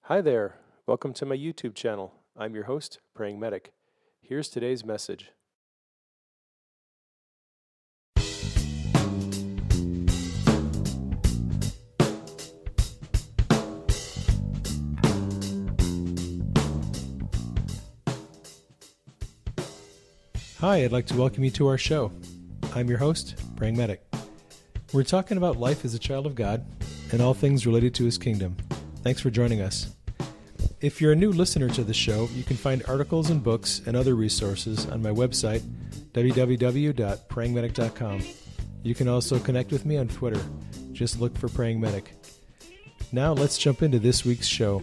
Hi there. Welcome to my YouTube channel. I'm your host, Praying Medic. Here's today's message. Hi, I'd like to welcome you to our show. I'm your host, Praying Medic. We're talking about life as a child of God and all things related to His kingdom. Thanks for joining us. If you're a new listener to the show, you can find articles and books and other resources on my website, www.prayingmedic.com. You can also connect with me on Twitter. Just look for Praying Medic. Now let's jump into this week's show.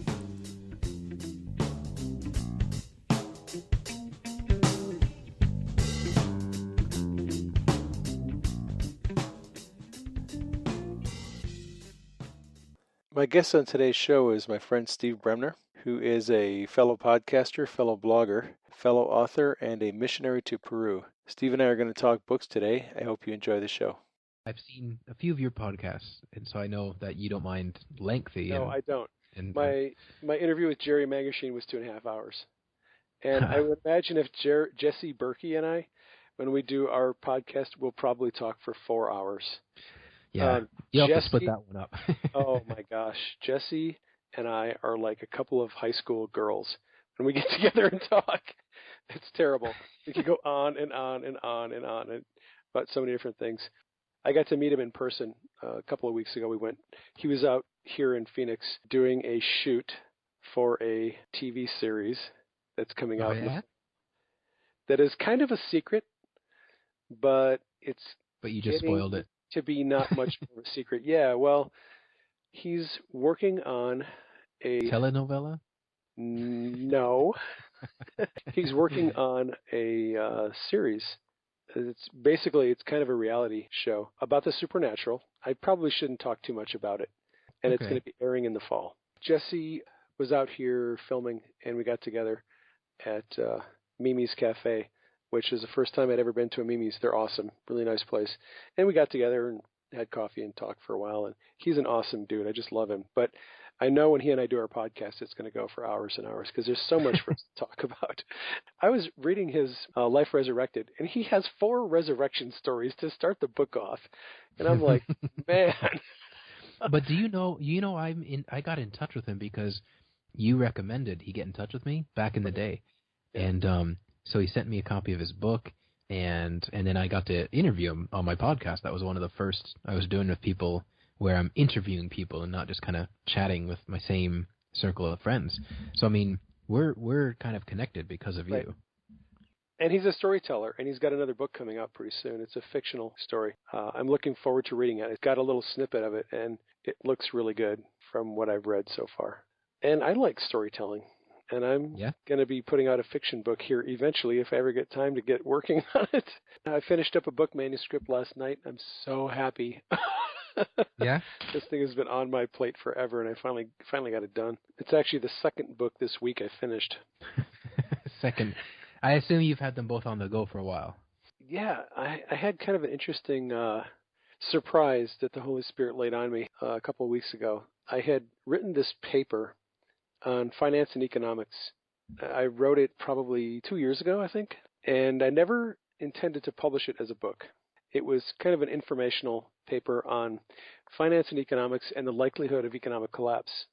My guest on today's show is my friend Steve Bremner, who is a fellow podcaster, fellow blogger, fellow author, and a missionary to Peru. Steve and I are going to talk books today. I hope you enjoy the show. I've seen a few of your podcasts, and so I know that you don't mind lengthy. No, I don't. And My interview with Jerry Magashine was 2.5 hours. And I would imagine if Jesse Berkey and I, when we do our podcast, we'll probably talk for 4 hours. yeah, you'll have to split that one up. Oh my gosh. Jesse and I are like a couple of high school girls. When we get together and talk, it's terrible. We could go on and on and on and on about so many different things. I got to meet him in person a couple of weeks ago. He was out here in Phoenix doing a shoot for a TV series that's coming out. Yeah? That is kind of a secret, but But you just spoiled it. To be not much of a secret. Yeah, well, he's working on a telenovela? No. He's working on a series. It's kind of a reality show about the supernatural. I probably shouldn't talk too much about it. And It's going to be airing in the fall. Jesse was out here filming, and we got together at Mimi's Cafe, which is the first time I'd ever been to a Mimi's. They're awesome. Really nice place. And we got together and had coffee and talked for a while. And he's an awesome dude. I just love him. But I know when he and I do our podcast, it's going to go for hours and hours because there's so much for us to talk about. I was reading his Life Resurrected, and he has 4 resurrection stories to start the book off. And I'm like, man. But do you know I got in touch with him because you recommended he get in touch with me back in the day. Yeah. And so he sent me a copy of his book, and then I got to interview him on my podcast. That was one of the first I was doing with people where I'm interviewing people and not just kind of chatting with my same circle of friends. So, I mean, we're kind of connected because of you. And he's a storyteller, and he's got another book coming out pretty soon. It's a fictional story. I'm looking forward to reading it. It's got a little snippet of it, and it looks really good from what I've read so far. And I like storytelling. And I'm going to be putting out a fiction book here eventually if I ever get time to get working on it. I finished up a book manuscript last night. I'm so happy. Yeah? This thing has been on my plate forever, and I finally got it done. It's actually the second book this week I finished. Second. I assume you've had them both on the go for a while. Yeah, I had kind of an interesting surprise that the Holy Spirit laid on me a couple of weeks ago. I had written this paper on finance and economics. I wrote it probably 2 years ago, I think, and I never intended to publish it as a book. It was kind of an informational paper on finance and economics and the likelihood of economic collapse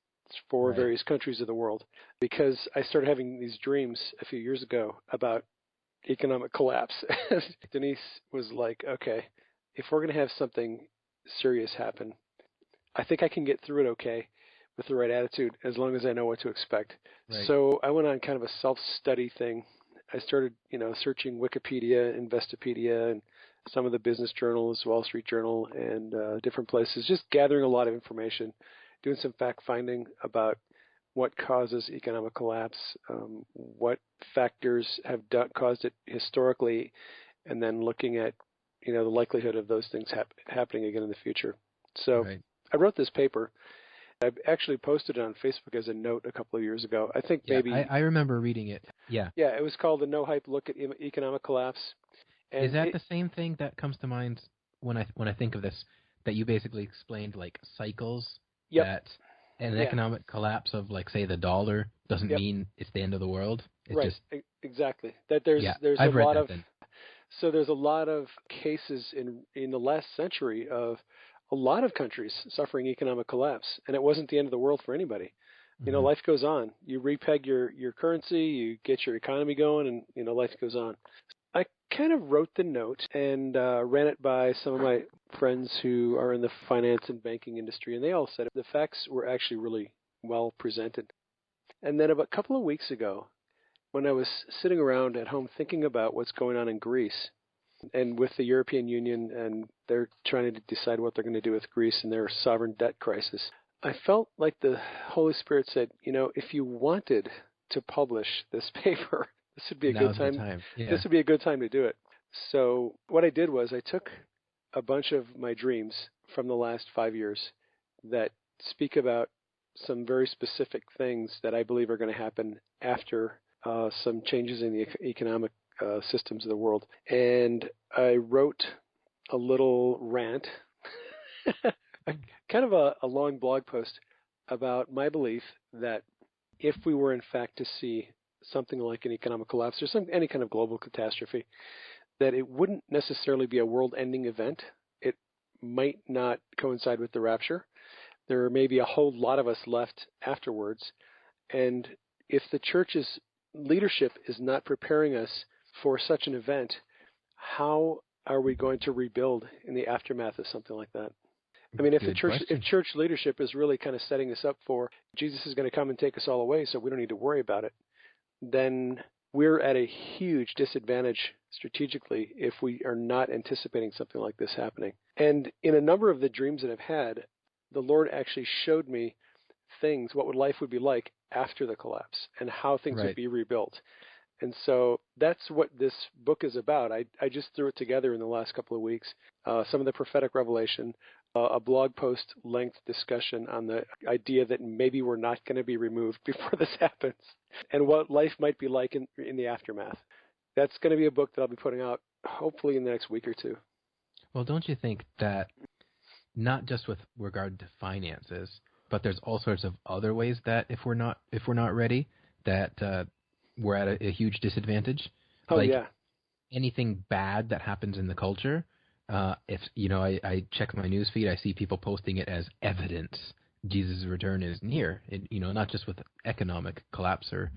for various countries of the world, because I started having these dreams a few years ago about economic collapse. Denise was like, okay, if we're going to have something serious happen, I think I can get through it okay with the right attitude as long as I know what to expect. Right. So I went on kind of a self-study thing. I started, searching Wikipedia, Investopedia, and some of the business journals, Wall Street Journal, and different places, just gathering a lot of information, doing some fact-finding about what causes economic collapse, what factors have caused it historically, and then looking at, the likelihood of those things happening again in the future. So I wrote this paper. I actually posted it on Facebook as a note a couple of years ago. I think maybe I remember reading it. Yeah. Yeah, it was called the No Hype Look at Economic Collapse. And is that the same thing that comes to mind when I think of this? That you basically explained like cycles. Yep. That an Yeah. economic collapse of, like, say, the dollar doesn't Yep. mean it's the end of the world. It Right. just, Exactly. That yeah, there's a I've read lot that of then. there's a lot of cases in the last century of a lot of countries suffering economic collapse, and it wasn't the end of the world for anybody. Hmm. Life goes on. You repeg your currency, you get your economy going, and life goes on. I kind of wrote the note and ran it by some of my friends who are in the finance and banking industry, and they all said the facts were actually really well presented. And then about a couple of weeks ago, when I was sitting around at home thinking about what's going on in Greece and with the European Union, and they're trying to decide what they're going to do with Greece and their sovereign debt crisis, I felt like the Holy Spirit said, if you wanted to publish this paper, this would be a good Now's the time. time. This Yeah. would be a good time to do it. So what I did was I took a bunch of my dreams from the last 5 years that speak about some very specific things that I believe are going to happen after some changes in the economic systems of the world. And I wrote a little rant, kind of a long blog post about my belief that if we were in fact to see something like an economic collapse or any kind of global catastrophe, that it wouldn't necessarily be a world-ending event. It might not coincide with the rapture. There may be a whole lot of us left afterwards. And if the church's leadership is not preparing us for such an event, how are we going to rebuild in the aftermath of something like that? I mean, Good if question. church leadership is really kind of setting us up for Jesus is going to come and take us all away, so we don't need to worry about it, then we're at a huge disadvantage strategically if we are not anticipating something like this happening. And in a number of the dreams that I've had, the Lord actually showed me things, what life would be like after the collapse and how things would Right. be rebuilt. And so that's what this book is about. I just threw it together in the last couple of weeks. Some of the prophetic revelation, a blog post length discussion on the idea that maybe we're not going to be removed before this happens, and what life might be like in the aftermath. That's going to be a book that I'll be putting out hopefully in the next week or two. Well, don't you think that not just with regard to finances, but there's all sorts of other ways that if we're not ready, that we're at a huge disadvantage. Oh Like yeah, anything bad that happens in the culture, if I check my news feed, I see people posting it as evidence Jesus' return is near. Not just with economic collapse or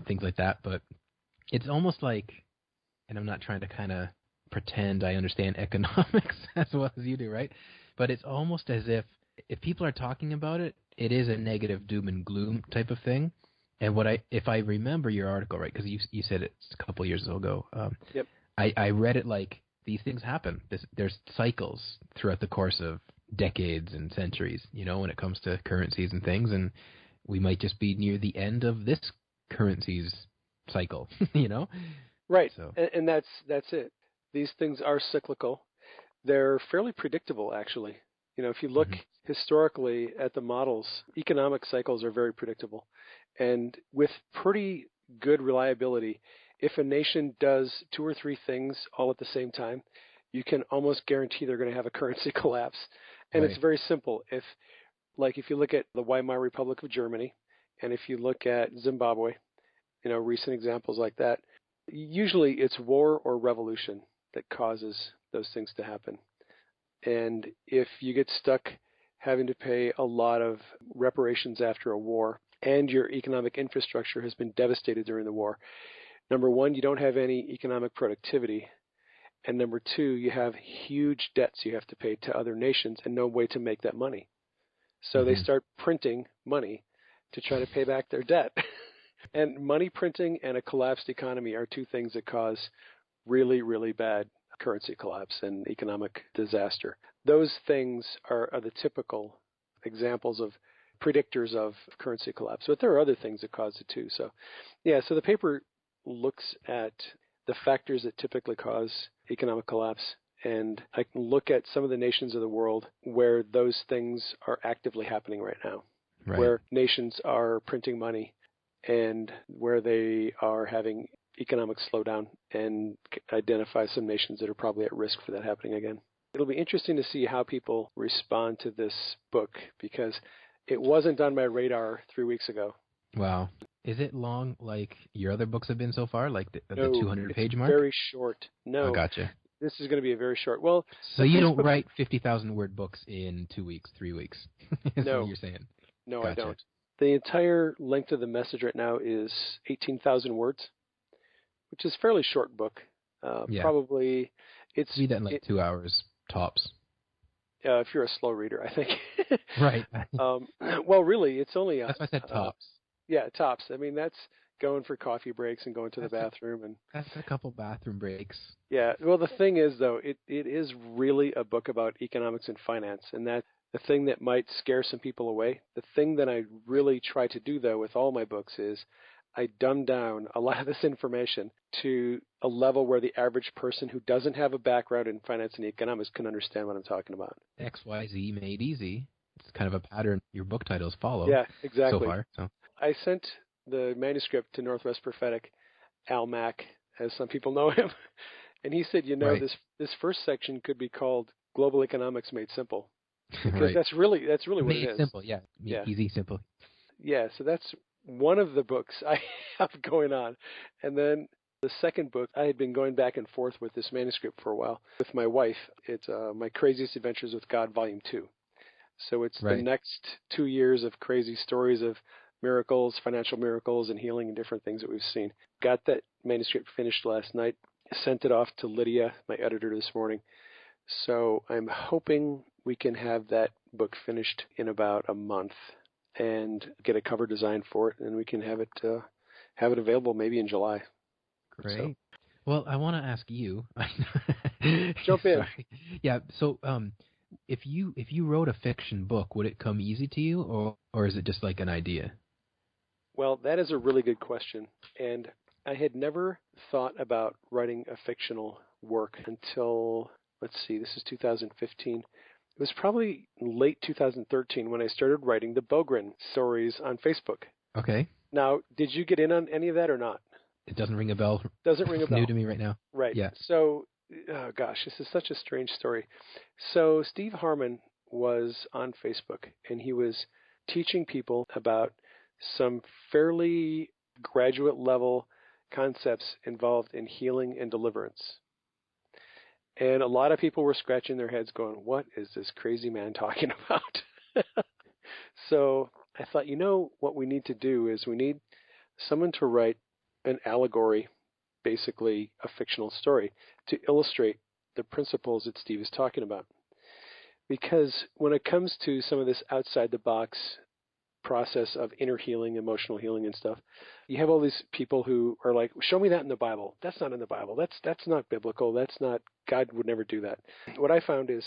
things like that, but it's almost like, and I'm not trying to kind of pretend I understand economics as well as you do, right? But it's almost as if people are talking about it, it is a negative doom and gloom type of thing. And if I remember your article right, because you said it a couple of years ago, yep, I read it like these things happen. There's cycles throughout the course of decades and centuries, when it comes to currencies and things, and we might just be near the end of this currency's cycle, right. So. And that's it. These things are cyclical. They're fairly predictable, actually. If you look Hmm. historically at the models, economic cycles are very predictable. And with pretty good reliability, if a nation does two or three things all at the same time, you can almost guarantee they're going to have a currency collapse. And it's Right. very simple. If you look at the Weimar Republic of Germany, and if you look at Zimbabwe, recent examples like that, usually it's war or revolution that causes those things to happen. And if you get stuck having to pay a lot of reparations after a war and your economic infrastructure has been devastated during the war, number one, you don't have any economic productivity. And number two, you have huge debts you have to pay to other nations and no way to make that money. So they Hmm. start printing money to try to pay back their debt. And money printing and a collapsed economy are two things that cause really, really bad currency collapse and economic disaster. Those things are the typical examples of predictors of currency collapse. But there are other things that cause it too. So, yeah, so the paper looks at the factors that typically cause economic collapse. And I can look at some of the nations of the world where those things are actively happening right now, Right. where nations are printing money and where they are having economic slowdown, and identify some nations that are probably at risk for that happening again. It'll be interesting to see how people respond to this book because It wasn't on my radar 3 weeks ago. Wow. Is it long like your other books have been so far, like the No, 200-page mark? very short. Oh, No, gotcha. this is going to be a very short. Well, So the you don't Facebook. write 50,000-word books in 2 weeks, 3 weeks, is what No, you're saying. no, I Gotcha. don't. The entire length of the message right now is 18,000 words, which is a fairly short book. Yeah. Probably, Read that in like 2 hours, tops. if you're a slow reader, I think. Right. Well, really, it's only That's why I said tops. yeah, tops. I mean, that's going for coffee breaks and going to the That's a, bathroom and that's a couple bathroom breaks. yeah. Well, the thing is, though, it is really a book about economics and finance, and that the thing that might scare some people away. The thing that I really try to do, though, with all my books is I dumb down a lot of this information to a level where the average person who doesn't have a background in finance and economics can understand what I'm talking about. XYZ made easy. It's kind of a pattern your book titles follow Yeah, so exactly. far. So I sent the manuscript to Northwest Prophetic, Al Mack, as some people know him, and he said, right. this first section could be called Global Economics Made Simple, because right. that's really what Made it is. simple, yeah. Yeah, Easy, simple. yeah. So that's one of the books I have going on, and then the second book I had been going back and forth with this manuscript for a while with my wife. It's My Craziest Adventures with God, Volume 2. So it's the Right. next 2 years of crazy stories of miracles, financial miracles, and healing and different things that we've seen. Got that manuscript finished last night, sent it off to Lydia, my editor, this morning. So I'm hoping we can have that book finished in about a month and get a cover design for it, and we can have it available maybe in July. Great. So, Well, I want to ask you. jump in. Sorry. Yeah. So, if you wrote a fiction book, would it come easy to you, or is it just like an idea? Well, that is a really good question, and I had never thought about writing a fictional work until, let's see, this is 2015. It was probably late 2013 when I started writing the Bogren stories on Facebook. Okay. Now, did you get in on any of that or not? It doesn't ring a bell. Doesn't ring a bell. New to me right now. Right. Yeah. So, oh gosh, this is such a strange story. So, Steve Harmon was on Facebook, and he was teaching people about some fairly graduate level concepts involved in healing and deliverance. And a lot of people were scratching their heads going, what is this crazy man talking about? So I thought, what we need to do is we need someone to write an allegory, basically a fictional story, to illustrate the principles that Steve is talking about. Because when it comes to some of this outside the box process of inner healing, emotional healing and stuff, you have all these people who are like, show me that in the Bible. That's not in the Bible. That's not biblical. That's not, God would never do that. What I found is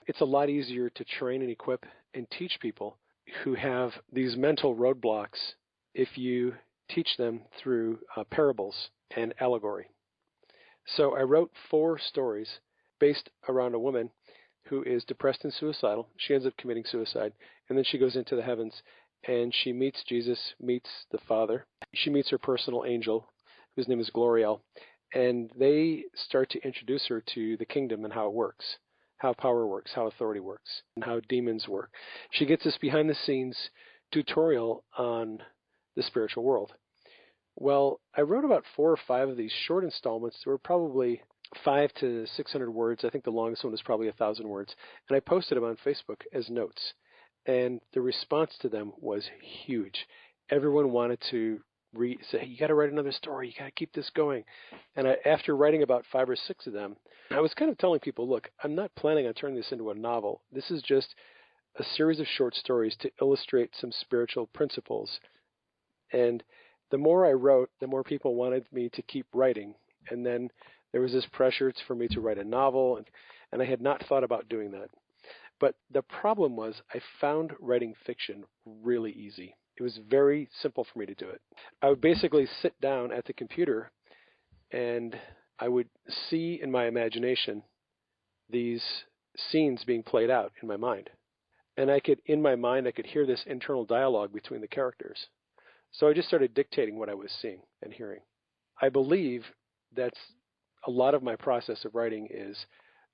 it's a lot easier to train and equip and teach people who have these mental roadblocks if you teach them through parables and allegory. So I wrote 4 stories based around a woman who is depressed and suicidal. She ends up committing suicide, and then she goes into the heavens, and she meets Jesus, meets the Father. She meets her personal angel, whose name is Gloriel, and they start to introduce her to the kingdom and how it works, how power works, how authority works, and how demons work. She gets this behind-the-scenes tutorial on the spiritual world. Well, I wrote about 4 or 5 of these short installments. They were probably 500 to 600 words. I think the longest one was probably 1,000 words. And I posted them on Facebook as notes. And the response to them was huge. Everyone wanted to say, hey, you got to write another story. You got to keep this going. And after writing about 5 or 6 of them, I was kind of telling people, look, I'm not planning on turning this into a novel. This is just a series of short stories to illustrate some spiritual principles. And the more I wrote, the more people wanted me to keep writing. And then there was this pressure for me to write a novel, and I had not thought about doing that. But the problem was I found writing fiction really easy. It was very simple for me to do it. I would basically sit down at the computer, and I would see in my imagination these scenes being played out in my mind. And in my mind, I could hear this internal dialogue between the characters. So I just started dictating what I was seeing and hearing. I believe that's a lot of my process of writing is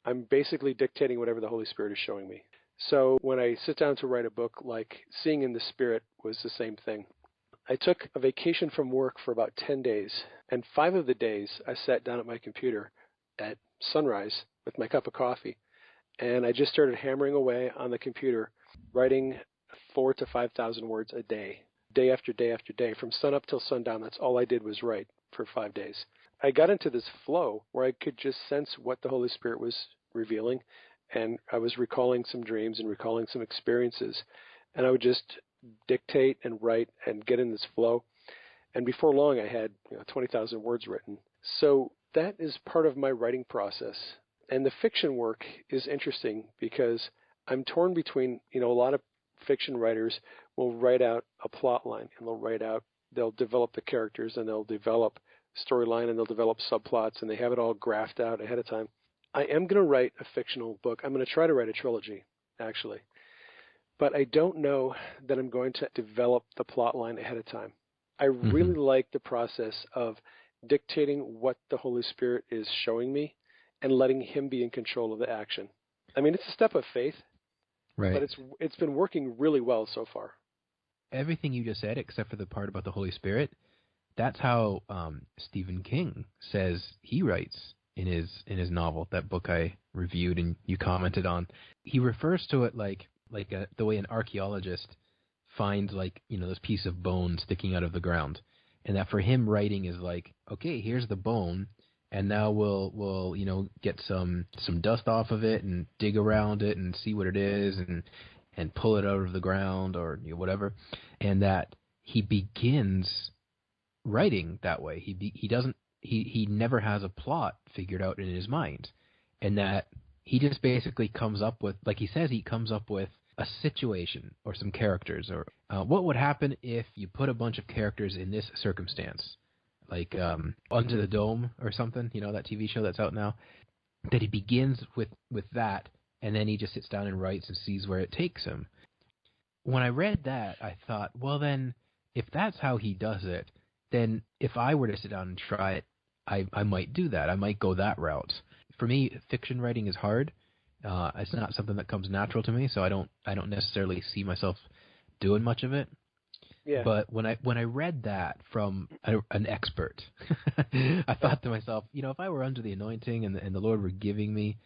I'm basically dictating whatever the Holy Spirit is showing me. So when I sit down to write a book, like Seeing in the Spirit was the same thing. I took a vacation from work for about 10 days, and 5 of the days I sat down at my computer at sunrise with my cup of coffee, and I just started hammering away on the computer, writing 4 to 5,000 words a day after day after day, from sunup till sundown. That's all I did was write for 5 days. I got into this flow where I could just sense what the Holy Spirit was revealing, and I was recalling some dreams and recalling some experiences, and I would just dictate and write and get in this flow. And before long, I had 20,000 words written. So that is part of my writing process. And the fiction work is interesting because I'm torn between, a lot of fiction writers will write out a plot line, and they'll develop the characters, and they'll develop storyline, and they'll develop subplots, and they have it all graphed out ahead of time. I am going to write a fictional book. I'm going to try to write a trilogy, actually. But I don't know that I'm going to develop the plot line ahead of time. I really like the process of dictating what the Holy Spirit is showing me and letting him be in control of the action. I mean, it's a step of faith, Right. but it's been working really well so far. Everything you just said, except for the part about the Holy Spirit, that's how Stephen King says he writes in his novel, that book I reviewed and you commented on. He refers to it like the way an archaeologist finds this piece of bone sticking out of the ground, and that for him writing is like, okay, here's the bone, and now we'll get some dust off of it and dig around it and see what it is and pull it out of the ground or whatever, and that he begins writing that way. He never has a plot figured out in his mind, and that he just basically comes up with, like he says, he comes up with a situation or some characters, or what would happen if you put a bunch of characters in this circumstance, like Under the Dome or something, that TV show that's out now, that he begins with that, and then he just sits down and writes and sees where it takes him. When I read that, I thought, well then, if that's how he does it, then if I were to sit down and try it, I might do that. I might go that route. For me, fiction writing is hard. It's not something that comes natural to me, so I don't necessarily see myself doing much of it. Yeah. But when I read that from an expert, I thought to myself, if I were under the anointing and the Lord were giving me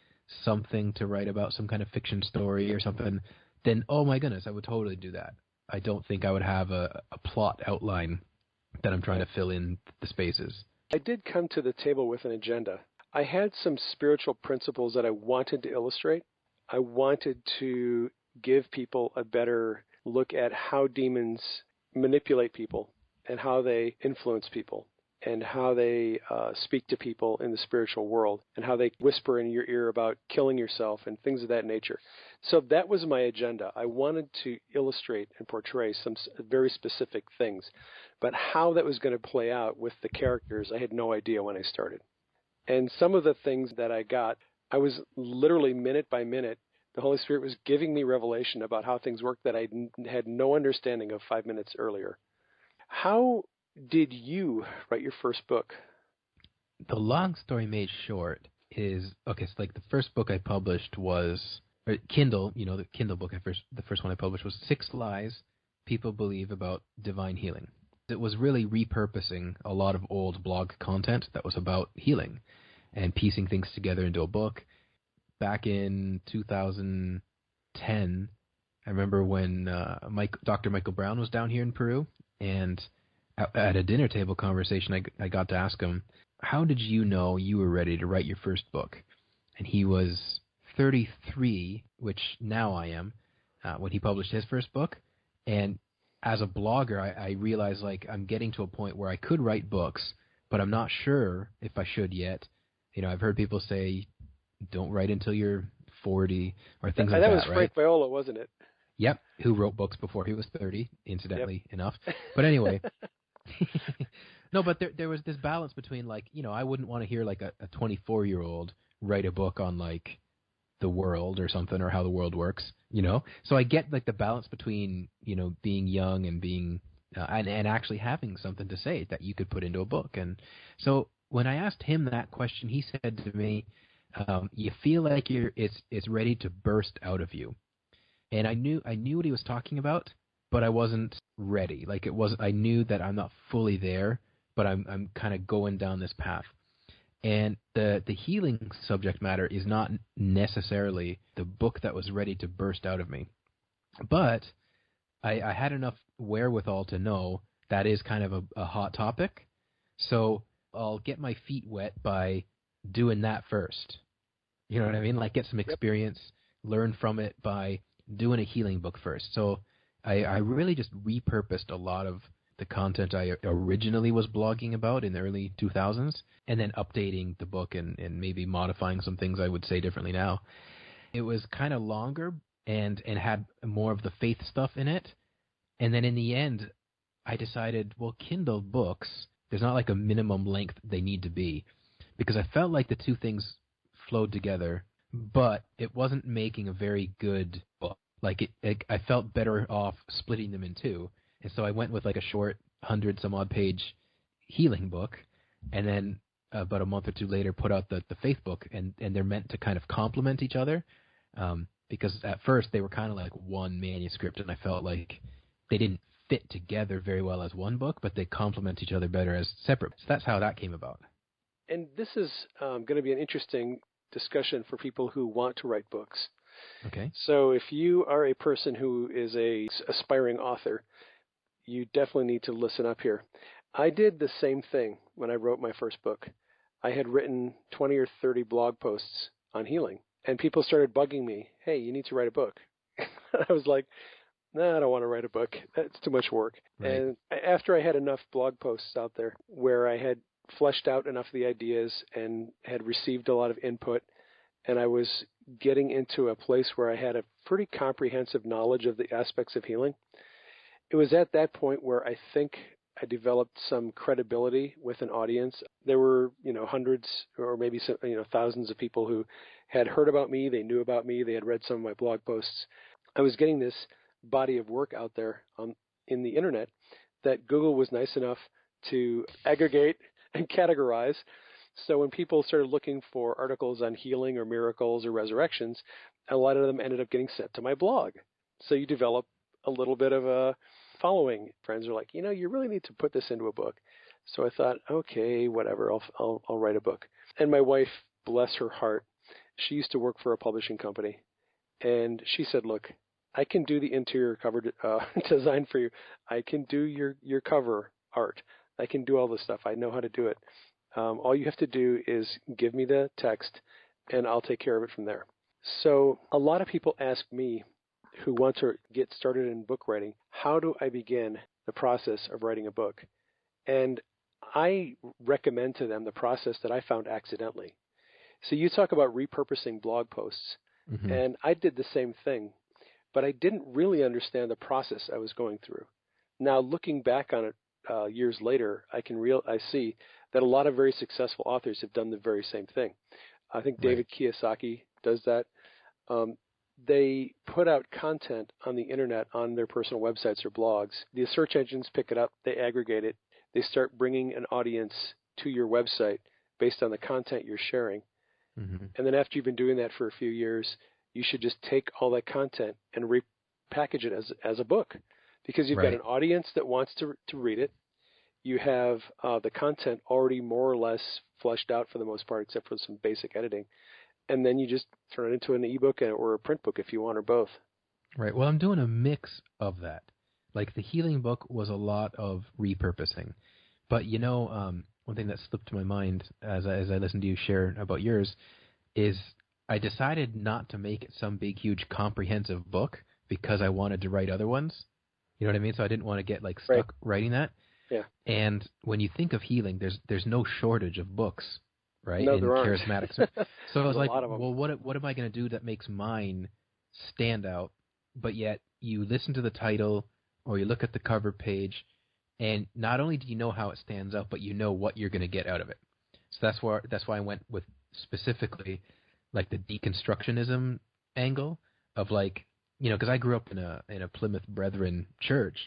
something to write about, some kind of fiction story or something, then oh my goodness, I would totally do that. I don't think I would have a plot outline that I'm trying to fill in the spaces. I did come to the table with an agenda. I had some spiritual principles that I wanted to illustrate. I wanted to give people a better look at how demons manipulate people and how they influence people and how they speak to people in the spiritual world and how they whisper in your ear about killing yourself and things of that nature. So that was my agenda. I wanted to illustrate and portray some very specific things, but how that was going to play out with the characters, I had no idea when I started. And some of the things that I got, I was literally minute by minute, the Holy Spirit was giving me revelation about how things work that I had no understanding of 5 minutes earlier. How did you write your first book? The long story made short is, okay, so like the first book I published was, or Kindle, the Kindle book the first one I published was 6 Lies People Believe About Divine Healing. It was really repurposing a lot of old blog content that was about healing and piecing things together into a book. Back in 2010, I remember when Dr. Michael Brown was down here in Peru, and at a dinner table conversation, I got to ask him, how did you know you were ready to write your first book? And he was 33, which now I am, when he published his first book. And as a blogger, I realized I'm getting to a point where I could write books, but I'm not sure if I should yet. I've heard people say, don't write until you're 40 or things like that, That was right? Frank Viola, wasn't it? Yep, who wrote books before he was 30, incidentally enough. But anyway, no, but there was this balance between I wouldn't want to hear a 24-year-old write a book on the world or something, or how the world works, So I get the balance between, being young and being and actually having something to say that you could put into a book. And so when I asked him that question, he said to me, you feel like it's ready to burst out of you. And I knew what he was talking about, but I wasn't ready. Like I knew that I'm not fully there, but I'm kind of going down this path. And the healing subject matter is not necessarily the book that was ready to burst out of me. But I had enough wherewithal to know that is kind of a hot topic. So I'll get my feet wet by doing that first. You know what I mean? Like get some experience, learn from it by doing a healing book first. So I really just repurposed a lot of the content I originally was blogging about in the early 2000s, and then updating the book and maybe modifying some things I would say differently now. It was kind of longer and had more of the faith stuff in it. And then in the end, I decided, well, Kindle books, there's not like a minimum length they need to be, because I felt like the two things flowed together, but it wasn't making a very good book. Like I felt better off splitting them in two. And so I went with like a short 100-some-odd page healing book, and then about a month or two later put out the faith book, and they're meant to kind of complement each other, because at first they were kind of like one manuscript, and I felt like they didn't fit together very well as one book, but they complement each other better as separate. So that's how that came about. And this is going to be an interesting discussion for people who want to write books. Okay. So if you are a person who is a aspiring author, you definitely need to listen up here. I did the same thing when I wrote my first book. I had written 20 or 30 blog posts on healing, and people started bugging me, hey, you need to write a book. I was like, no, I don't want to write a book. That's too much work. Right. And after I had enough blog posts out there where I had fleshed out enough of the ideas and had received a lot of input, and I was getting into a place where I had a pretty comprehensive knowledge of the aspects of healing, it was at that point where I think I developed some credibility with an audience. There were, hundreds or maybe some, thousands of people who had heard about me. They knew about me. They had read some of my blog posts. I was getting this body of work out there in the internet that Google was nice enough to aggregate and categorize. So when people started looking for articles on healing or miracles or resurrections, a lot of them ended up getting sent to my blog. So you develop a little bit of a following. Friends are like, you really need to put this into a book. So I thought, okay, whatever, I'll write a book. And my wife, bless her heart, she used to work for a publishing company, and she said, look, I can do the interior cover design for you. I can do your cover art. I can do all this stuff. I know how to do it. All you have to do is give me the text, and I'll take care of it from there. So a lot of people ask me who want to get started in book writing, how do I begin the process of writing a book? And I recommend to them the process that I found accidentally. So you talk about repurposing blog posts, and I did the same thing, but I didn't really understand the process I was going through. Now, looking back on it years later, I see that a lot of very successful authors have done the very same thing. I think David Kiyosaki does that. They put out content on the internet on their personal websites or blogs. The search engines pick it up, they aggregate it, they start bringing an audience to your website based on the content you're sharing. And then after you've been doing that for a few years, you should just take all that content and repackage it as a book, because you've got an audience that wants to read it. You have the content already more or less fleshed out for the most part, except for some basic editing. And then you just turn it into an ebook or a print book if you want, or both. Right. Well, I'm doing a mix of that. Like the healing book was a lot of repurposing. But, one thing that slipped to my mind as I listened to you share about yours is I decided not to make it some big, huge, comprehensive book because I wanted to write other ones. You know what I mean? So I didn't want to get stuck writing that. Yeah. And when you think of healing, there's no shortage of books, right? No, in there aren't. charismatic. So I was like, well, what am I going to do that makes mine stand out? But yet you listen to the title or you look at the cover page, and not only do you know how it stands out, but you know what you're going to get out of it. So that's why I went with specifically like the deconstructionism angle of because I grew up in a Plymouth Brethren church,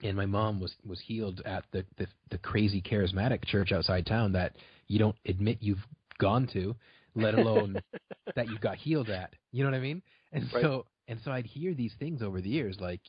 and my mom was healed at the crazy charismatic church outside town that you don't admit you've gone to, let alone that you got healed at. You know what I mean? And so And so I'd hear these things over the years, like,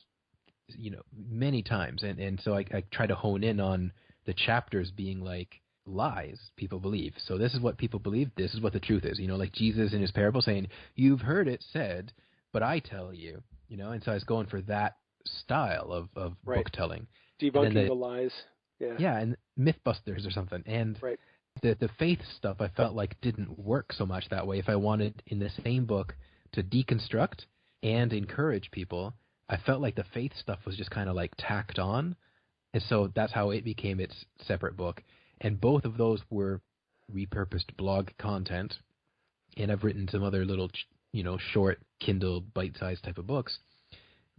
many times. And so I try to hone in on the chapters being like lies people believe. So this is what people believe. This is what the truth is. Like Jesus in his parable saying, you've heard it said, but I tell you, And so I was going for that style of Right. book telling. And then Debunking the lies. Yeah. yeah, and Mythbusters or something. And Right. the faith stuff I felt like didn't work so much that way. If I wanted in the same book to deconstruct and encourage people, I felt like the faith stuff was just kind of like tacked on. And so that's how it became its separate book. And both of those were repurposed blog content. And I've written some other little, short Kindle bite-sized type of books.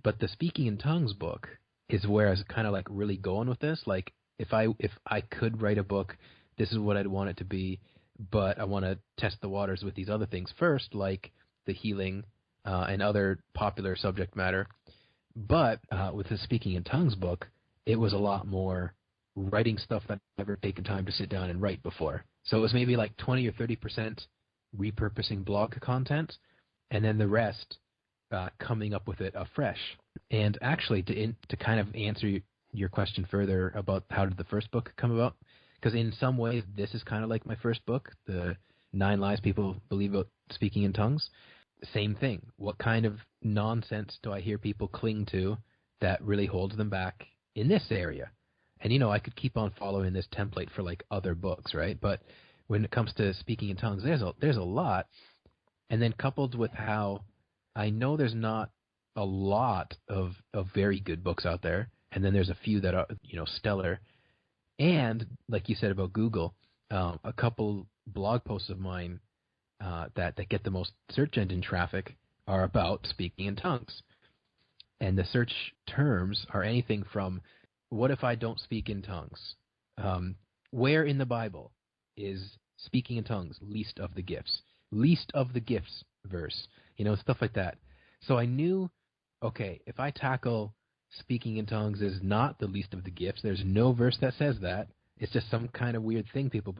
But the Speaking in Tongues book is where I was kind of like really going with this. Like if I could write a book, this is what I'd want it to be, but I want to test the waters with these other things first, like the healing and other popular subject matter. But with the Speaking in Tongues book, it was a lot more writing stuff that I've never taken time to sit down and write before. So it was maybe like 20 or 30% repurposing blog content, and then the rest coming up with it afresh. And actually, to kind of answer your question further about how did the first book come about, because in some ways this is kind of like my first book, the 9 Lies People Believe About Speaking in Tongues. Same thing. What kind of nonsense do I hear people cling to that really holds them back in this area? And, I could keep on following this template for like other books, right? But when it comes to Speaking in Tongues, there's a lot. And then coupled with how I know there's not a lot of very good books out there, and then there's a few that are, stellar. And like you said about Google, a couple blog posts of mine that get the most search engine traffic are about speaking in tongues. And the search terms are anything from, what if I don't speak in tongues? Where in the Bible is speaking in tongues least of the gifts? Least of the gifts verse, stuff like that. So I knew, okay, if I tackle speaking in tongues is not the least of the gifts, there's no verse that says that. It's just some kind of weird thing people,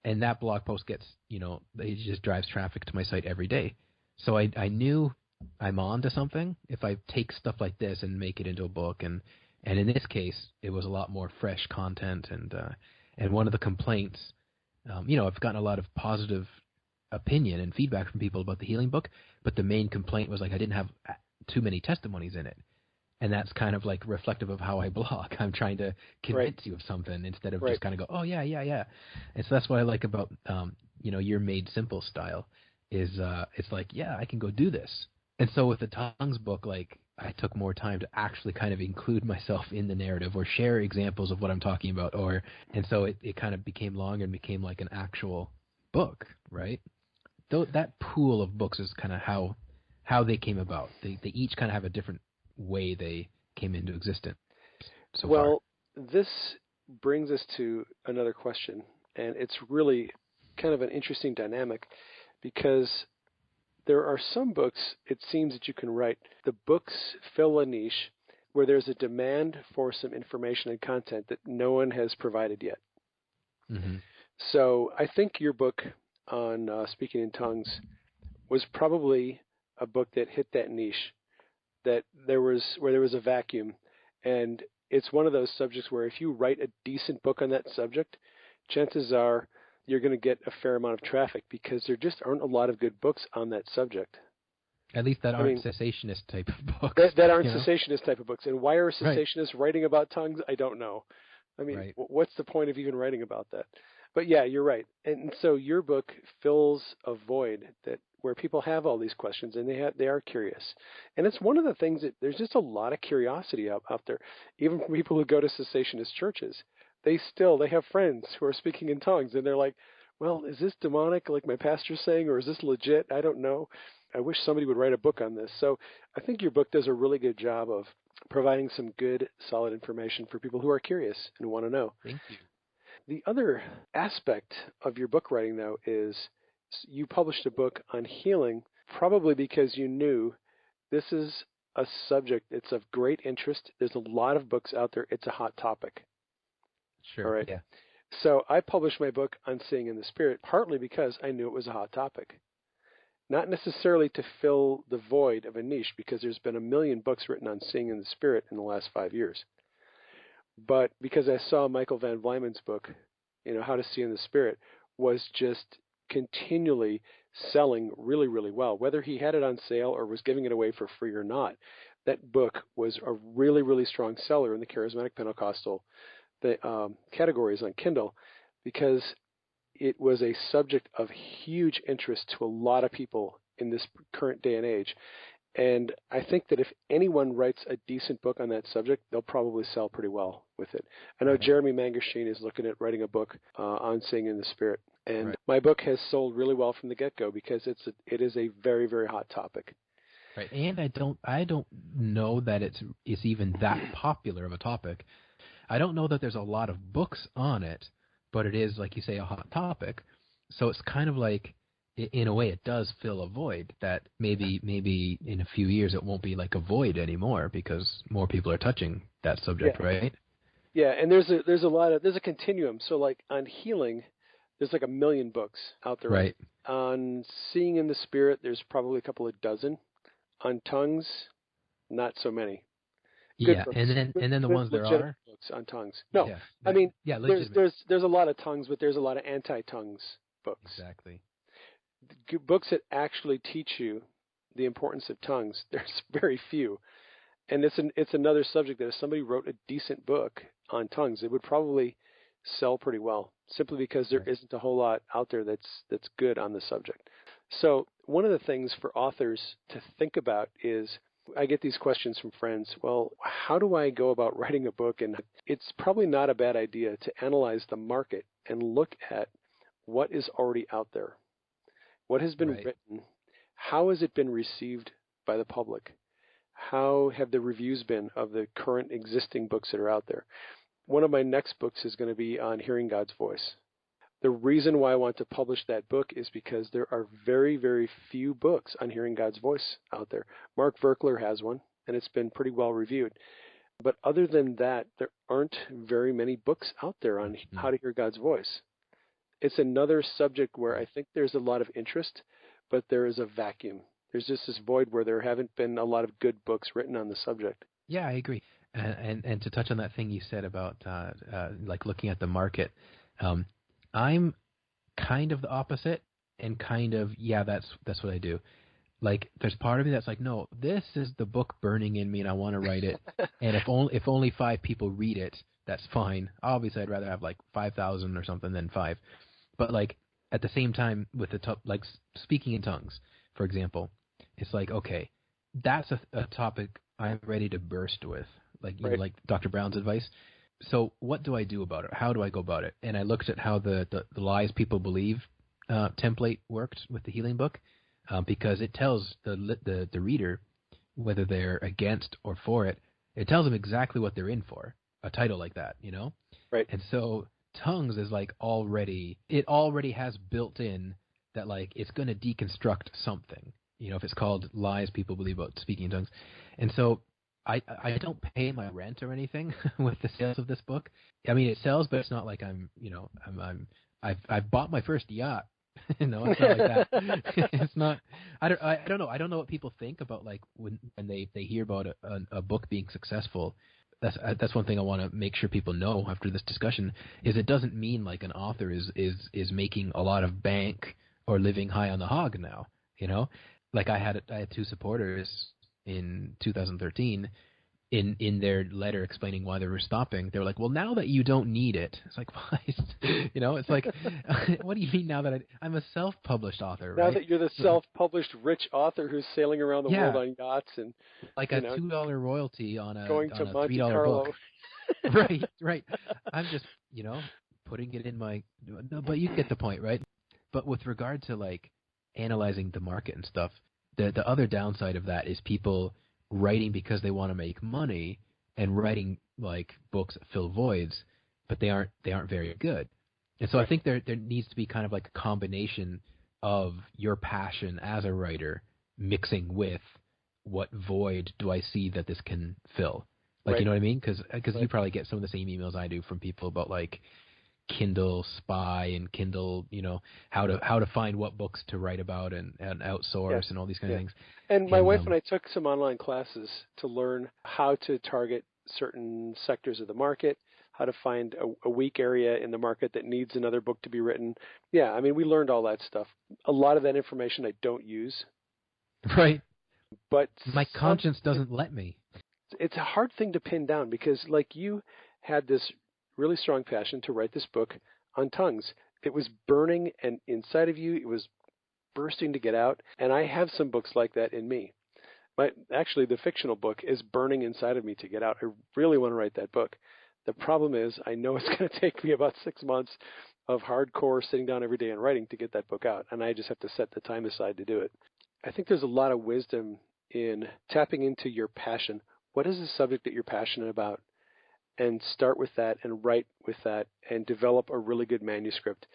and that blog post gets, it just drives traffic to my site every day. So I knew I'm on to something if I take stuff like this and make it into a book. And in this case, it was a lot more fresh content. And one of the complaints, I've gotten a lot of positive opinion and feedback from people about the healing book, but the main complaint was like I didn't have too many testimonies in it. And that's kind of like reflective of how I blog. I'm trying to convince you of something instead of just kind of go, oh, yeah. And so that's what I like about, your Made Simple style is it's like, yeah, I can go do this. And so with the Tongues book, like I took more time to actually kind of include myself in the narrative or share examples of what I'm talking about. And so it kind of became longer and became like an actual book, right? That pool of books is kind of how they came about. They each kind of have a different way they came into existence so far. This brings us to another question, and it's really kind of an interesting dynamic because there are some books, it seems, that you can write. The books fill a niche where there's a demand for some information and content that no one has provided yet. Mm-hmm. So I think your book on speaking in tongues was probably a book that hit that niche, that there was a vacuum. And it's one of those subjects where if you write a decent book on that subject, chances are you're going to get a fair amount of traffic because there just aren't a lot of good books on that subject. At least that aren't cessationist type of books. That aren't cessationist type of books. And why are cessationists writing about tongues? I don't know. I mean, what's the point of even writing about that? But yeah, you're right. And so your book fills a void where people have all these questions and they are curious. And it's one of the things that there's just a lot of curiosity out there, even from people who go to cessationist churches. They have friends who are speaking in tongues and they're like, well, is this demonic like my pastor's saying, or is this legit? I don't know. I wish somebody would write a book on this. So I think your book does a really good job of providing some good, solid information for people who are curious and want to know. Thank you. The other aspect of your book writing, though, is you published a book on healing probably because you knew this is a subject that's of great interest. There's a lot of books out there. It's a hot topic. Sure. All right. Yeah. So I published my book on Seeing in the Spirit partly because I knew it was a hot topic. not necessarily to fill the void of a niche, because there's been a million books written on seeing in the spirit in the last 5 years. But because I saw Michael Van Vlymen's book, How to See in the Spirit, was just continually selling really, really well. Whether he had it on sale or was giving it away for free or not, that book was a really, really strong seller in the charismatic Pentecostal categories on Kindle, because it was a subject of huge interest to a lot of people in this current day and age. And I think that if anyone writes a decent book on that subject, they'll probably sell pretty well with it. I know Jeremy Mangersheen is looking at writing a book on Seeing in the Spirit. And my book has sold really well from the get-go, because it is a very, very hot topic. Right. And I don't know that it's even that popular of a topic. I don't know that there's a lot of books on it, but it is, like you say, a hot topic. So it's kind of like, in a way, it does fill a void that maybe in a few years it won't be like a void anymore, because more people are touching that subject, right? Yeah, and there's a continuum. So like on healing, there's like a million books out there. Right. On Seeing in the Spirit, there's probably a couple of dozen. On tongues, not so many. Good Yeah, books. and then the ones there are books on tongues. No, yeah, I mean, legitimate. there's a lot of tongues, but there's a lot of anti-tongues books. Exactly. Books that actually teach you the importance of tongues, there's very few. And it's another subject that if somebody wrote a decent book on tongues, it would probably sell pretty well, simply because there isn't a whole lot out there that's good on the subject. So one of the things for authors to think about is, I get these questions from friends. Well, how do I go about writing a book? And it's probably not a bad idea to analyze the market and look at what is already out there. What has been written? How has it been received by the public? How have the reviews been of the current existing books that are out there? One of my next books is going to be on hearing God's voice. The reason why I want to publish that book is because there are very, very few books on hearing God's voice out there. Mark Verkler has one, and it's been pretty well reviewed. But other than that, there aren't very many books out there on how to hear God's voice. It's another subject where I think there's a lot of interest, but there is a vacuum. There's just this void where there haven't been a lot of good books written on the subject. Yeah, I agree. And to touch on that thing you said about like looking at the market, I'm kind of the opposite, and kind of, that's what I do. Like, there's part of me that's like, no, this is the book burning in me, and I want to write it. And if only 5 people read it, that's fine. Obviously, I'd rather have like 5,000 or something than 5. But like at the same time, with like speaking in tongues, for example, it's like, okay, that's a topic I'm ready to burst with, like like Dr. Brown's advice. So what do I do about it? How do I go about it? And I looked at how the lies people believe template worked with the healing book, because it tells the reader whether they're against or for it. It tells them exactly what they're in for. A title like that, Right. And so tongues is like already has built in that, like, it's going to deconstruct something. If it's called lies people believe about speaking in tongues. And so I don't pay my rent or anything with the sales of this book. I mean, it sells, but it's not like I've bought my first yacht. It's not like that. It's not. I don't know. I don't know what people think about, like, when they hear about a book being successful. That's one thing I want to make sure people know after this discussion, is it doesn't mean like an author is making a lot of bank or living high on the hog now. Like I had 2 supporters in 2013 in their letter explaining why they were stopping. They were like, well, now that you don't need it. It's like, why? It's like, what do you mean now that I'm a self-published author, now right? that you're the self-published rich author who's sailing around the world on yachts and like a $2 royalty on a going to on a Monte $3 Carlo. book. Right. I'm just, putting it in my, no, but you get the point, right? But with regard to like analyzing the market and stuff, the other downside of that is people writing because they want to make money and writing like books that fill voids, but they aren't very good. And so I think there needs to be kind of like a combination of your passion as a writer mixing with what void do I see that this can fill. Like, you know what I mean? Because you probably get some of the same emails I do from people about like, Kindle Spy and Kindle, how to find what books to write about and Yeah, outsource and all these kind of yeah. things. And my And wife and I took some online classes to learn how to target certain sectors of the market, how to find a weak area in the market that needs another book to be written. Yeah, I mean, we learned all that stuff. A lot of that information I don't use, right, but my some, conscience doesn't let me. it's a hard thing to pin down because, like, you had this really strong passion to write this book on tongues. It was burning and inside of you. It was bursting to get out. And I have some books like that in me. Actually, the fictional book is burning inside of me to get out. I really want to write that book. The problem is, I know it's going to take me about 6 months of hardcore sitting down every day and writing to get that book out, and I just have to set the time aside to do it. I think there's a lot of wisdom in tapping into your passion. What is the subject that you're passionate about? And start with that and write with that and develop a really good manuscript.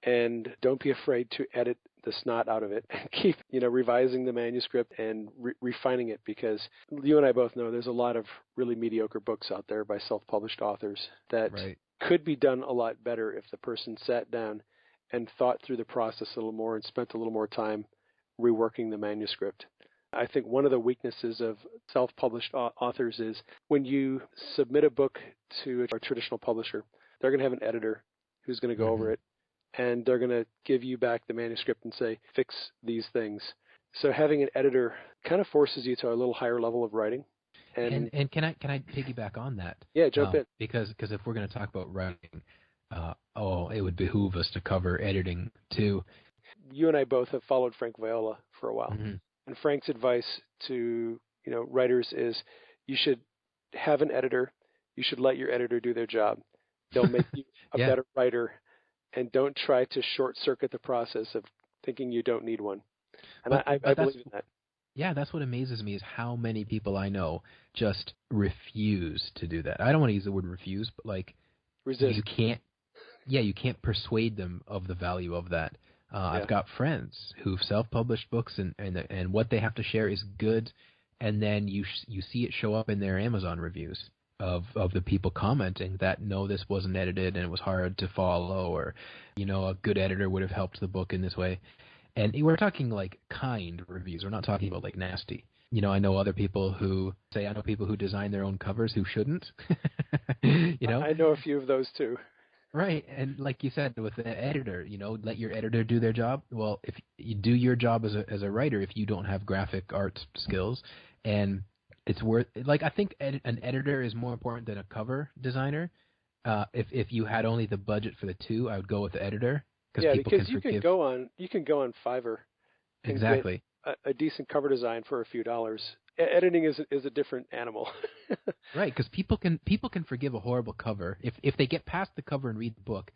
And don't be afraid to edit the snot out of it and keep, revising the manuscript and refining it, because you and I both know there's a lot of really mediocre books out there by self-published authors that Right. could be done a lot better if the person sat down and thought through the process a little more and spent a little more time reworking the manuscript. I think one of the weaknesses of self-published authors is when you submit a book to a traditional publisher, they're going to have an editor who's going to go over it, and they're going to give you back the manuscript and say, fix these things. So having an editor kind of forces you to a little higher level of writing. And can I piggyback on that? Yeah, jump in. Because if we're going to talk about writing, it would behoove us to cover editing too. You and I both have followed Frank Viola for a while. Mm-hmm. And Frank's advice to, writers is you should have an editor. You should let your editor do their job. They'll make you a better writer, and don't try to short circuit the process of thinking you don't need one. And I believe in that. Yeah, that's what amazes me is how many people I know just refuse to do that. I don't want to use the word refuse, but like resist. You can't persuade them of the value of that. I've got friends who've self-published books and what they have to share is good, and then you see it show up in their Amazon reviews of the people commenting that no, this wasn't edited and it was hard to follow, or a good editor would have helped the book in this way. And we're talking like kind reviews. We're not talking about like nasty. I know people who design their own covers who shouldn't. I know a few of those too. Right, and like you said, with the editor, let your editor do their job. Well, if you do your job as a writer, if you don't have graphic arts skills, and it's worth, like, I think an editor is more important than a cover designer. If you had only the budget for the two, I would go with the editor. Because you can go on Fiverr and exactly get a decent cover design for a few dollars. Editing is a different animal. Right, because people can forgive a horrible cover if they get past the cover and read the book,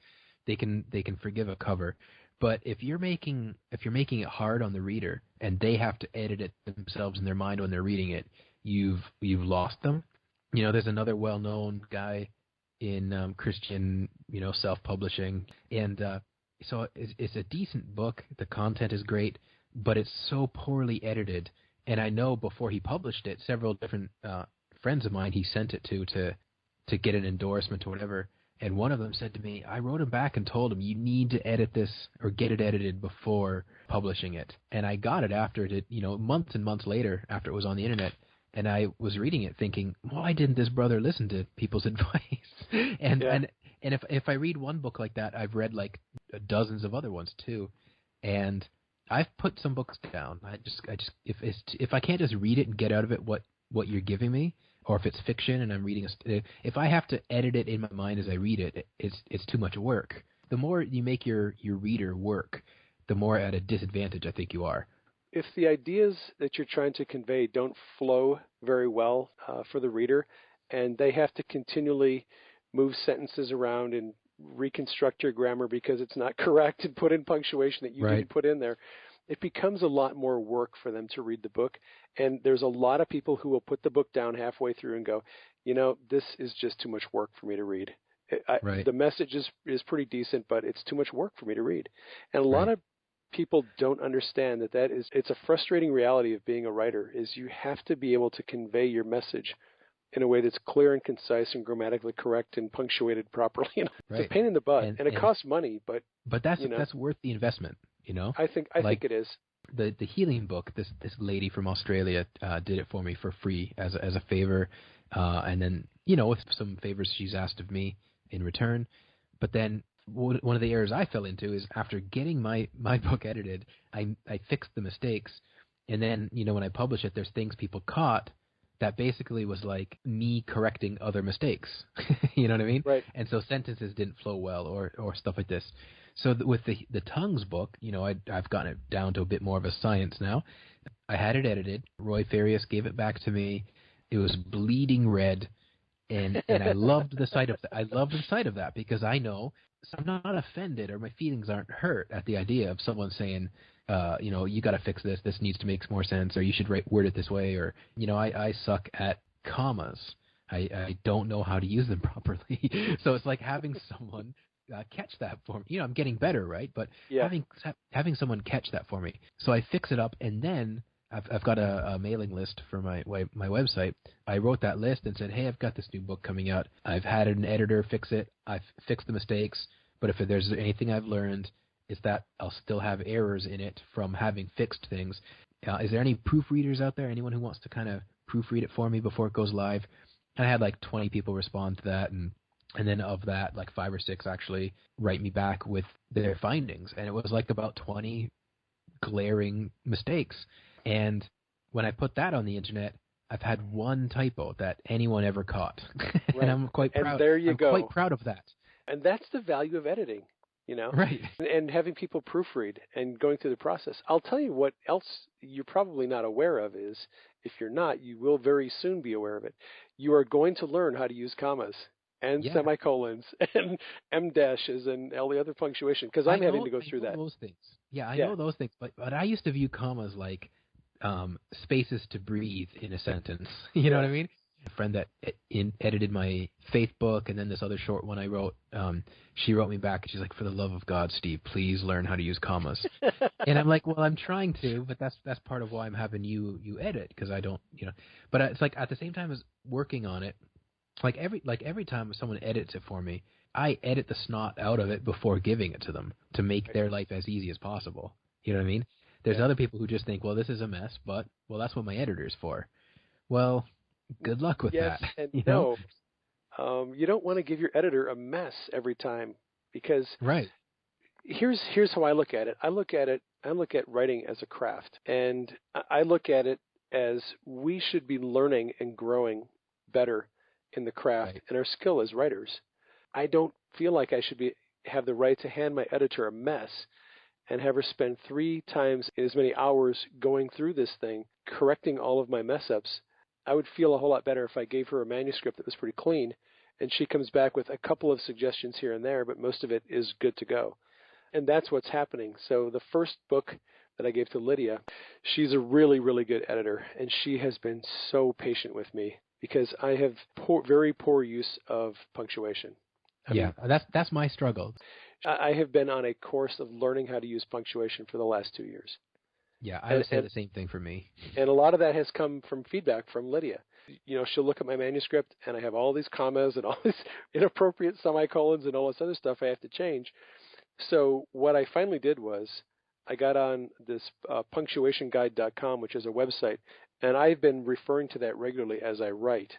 they can forgive a cover. But if you're making it hard on the reader and they have to edit it themselves in their mind when they're reading it, you've lost them. There's another well-known guy in Christian self-publishing, and so it's a decent book. The content is great, but it's so poorly edited. And I know before he published it, several different friends of mine he sent it to get an endorsement or whatever. And one of them said to me, I wrote him back and told him, you need to edit this or get it edited before publishing it. And I got it after it, months and months later after it was on the internet. And I was reading it thinking, why didn't this brother listen to people's advice? And if I read one book like that, I've read like dozens of other ones too. And I've put some books down. I just if I can't just read it and get out of it what you're giving me, or if it's fiction and I'm reading if I have to edit it in my mind as I read it, it's too much work. The more you make your reader work, the more at a disadvantage I think you are. If the ideas that you're trying to convey don't flow very well for the reader, and they have to continually move sentences around and reconstruct your grammar because it's not correct and put in punctuation that you didn't put in there, it becomes a lot more work for them to read the book. And there's a lot of people who will put the book down halfway through and go, this is just too much work for me to read. The message is pretty decent, but it's too much work for me to read. And a lot of people don't understand it's a frustrating reality of being a writer, is you have to be able to convey your message in a way that's clear and concise and grammatically correct and punctuated properly. It's a Right. pain in the butt, and it And costs money, but that's worth the investment, I think Like it is. the healing book, this lady from Australia did it for me for free as a favor, and then with some favors she's asked of me in return. But then one of the errors I fell into is after getting my book edited, I fixed the mistakes, and then when I publish it, there's things people caught that basically was like me correcting other mistakes. You know what I mean? Right. And so sentences didn't flow well or stuff like this. So with the tongues book, I've gotten it down to a bit more of a science now. I had it edited. Roy Farias gave it back to me. It was bleeding red, and I loved the sight of that. I loved the sight of that because I know I'm not offended or my feelings aren't hurt at the idea of someone saying, you got to fix this. This needs to make more sense, or you should word it this way, or I suck at commas. I don't know how to use them properly. So it's like having someone catch that for me. I'm getting better, right? But Yeah. having someone catch that for me. So I fix it up, and then I've got a mailing list for my website. I wrote that list and said, hey, I've got this new book coming out. I've had an editor fix it. I've fixed the mistakes. But if there's anything I've learned, it's that I'll still have errors in it from having fixed things. Is there any proofreaders out there? Anyone who wants to kind of proofread it for me before it goes live? And I had like 20 people respond to that, and then of that, like 5 or 6 actually write me back with their findings. And it was like about 20 glaring mistakes. And when I put that on the internet, I've had one typo that anyone ever caught. Right. And I'm quite proud. And there you go. Quite proud of that. And that's the value of editing, Right. and having people proofread and going through the process. I'll tell you what else you're probably not aware of is, if you're not, you will very soon be aware of it. You are going to learn how to use commas and semicolons and em dashes and all the other punctuation, because I'm having to go through that. Those things. Yeah, I know those things. But I used to view commas like spaces to breathe in a sentence. You know what I mean? A friend that edited my faith book, and then this other short one I wrote, she wrote me back, and she's like, for the love of God, Steve, please learn how to use commas. And I'm like, well, I'm trying to, but that's part of why I'm having you edit, because I don't, But it's like at the same time as working on it, like every time someone edits it for me, I edit the snot out of it before giving it to them to make their life as easy as possible. You know what I mean? There's other people who just think, well, this is a mess, but, well, that's what my editor's for. Well, good luck with that. Yes, and no. You don't want to give your editor a mess every time, because here's how I look at it. I look at writing as a craft, and I look at it as we should be learning and growing better in the craft and our skill as writers. I don't feel like I should have the right to hand my editor a mess and have her spend 3 times as many hours going through this thing, correcting all of my mess ups. I would feel a whole lot better if I gave her a manuscript that was pretty clean, and she comes back with a couple of suggestions here and there, but most of it is good to go. And that's what's happening. So the first book that I gave to Lydia, she's a really, really good editor, and she has been so patient with me because I have very poor use of punctuation. I mean, that's my struggle. I have been on a course of learning how to use punctuation for the last 2 years. Yeah, I would say the same thing for me. And a lot of that has come from feedback from Lydia. She'll look at my manuscript, and I have all these commas and all these inappropriate semicolons and all this other stuff I have to change. So what I finally did was I got on this punctuationguide.com, which is a website, and I've been referring to that regularly as I write.